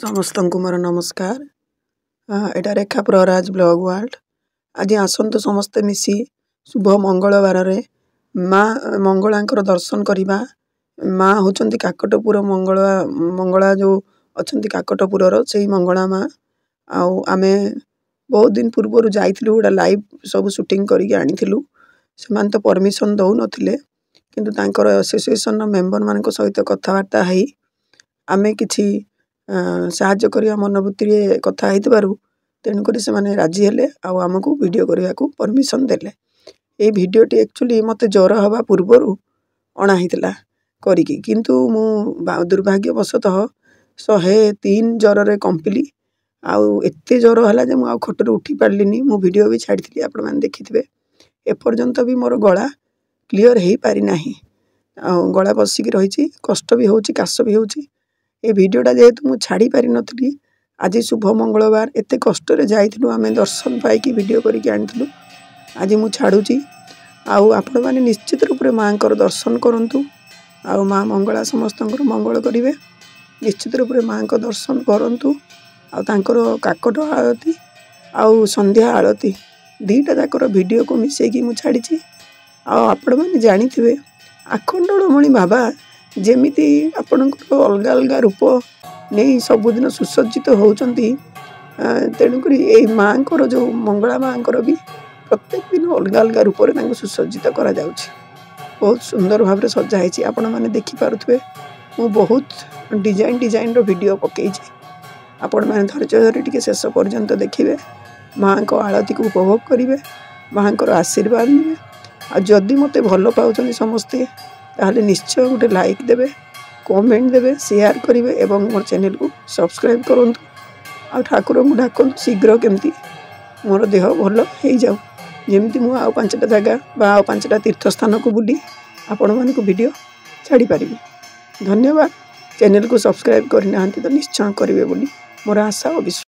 समस्तंकु मोर नमस्कार। एटा रेखा Praharaj blog world. आज आसंतु समस्ते मिसी शुभ मंगलवार रे माँ मंगलांकर दर्शन करिबा। माँ होचंती काकटपुर मंगला जो अछंती काकटपुर रो सेही मंगला माँ। आउ आमे बहुत दिन पूर्व जाइथिलु गोटा लाइव सब शूटिंग करिके आनिथिलु। सेमान तो परमिशन दउ नथिले किंतु तांकर एसोसिएशन मेंबर मानक सहित कथावार्ता हई आमे किछि साहाय्य करिया मनोवृत्ति रे कथा हेतबारु तेनु करी से माने राजी हेले आ हमकु वीडियो करिया को परमिशन देले। ए वीडियो टी एक्चुअली मते ज्वर हवा पूर्वरु अणा हितला करिकी किंतु मु दुर्भाग्यवशतः 103 ज्वर रे कंपिली आउ एत्ते ज्वर हला जे मु आ खटरे उठी पारलिनी। मु वीडियो भी छाडिथिली आपण माने देखिथिबे। ए पर्यंत भी मोर गळा क्लियर हेई पारि नाही आ गळा बसिकी रहिछि कष्ट भी होछि काश भी होछि। ए वीडियोटा जेहेतु मु छाड़ी पारि नथली आज शुभ मंगलवार एते कष्ट रे जाइथिलु आमे दर्शन पाइकी वीडियो करिकी आनिथिलु आज मु छाडुची आउ आपण माने निश्चित रूप रे मांकर दर्शन करंतु आउ मां मंगला समस्तंकर मंगल करिवे। निश्चित रूप रे मांकर दर्शन करंतु आउ तांकर काकट आळती आउ संध्या आळती दीटा जाकर वीडियो को मिसेकी मु छाडीची। आउ आपण माने जानिथिबे आखंडमणि बाबा जेमिति आपणकर अलग अलग रूप नहीं सबुदिन सुसज्जित होउचंती तेणुकरी ए मांकर जो मंगला मांकर भी प्रत्येक दिन अलग अलग रूप रे सुसज्जित करा जाउछि। बहुत सुंदर भाव सजा है आपण माने देखि पारुथबे। मु बहुत डिजाइन रो वीडियो पकेइछि आपण माने धैर्य धरि टिके शेष पर्यंत देखिबे मां को आरती को उपभोग करिवे मां आशीर्वाद नेबे। आ जदि मते भलो पाउछनी समस्ते ताहले निश्चय गोटे लाइक देबे कमेंट देबे शेयर करिवे एवं मोर चैनल को सब्सक्राइब करंतु। आ ठाकुर को ढाकन शीघ्र केमती मोर देह भलो हेई जाऊ जेमती मु आ 5टा जगह बा 5टा तीर्थ स्थान को बुली आपण माने को वीडियो छाड़ी पारिबे। धन्यवाद। चैनल को सब्सक्राइब करना तो निश्चय करिवे बोली मोर आशा और विश्वास।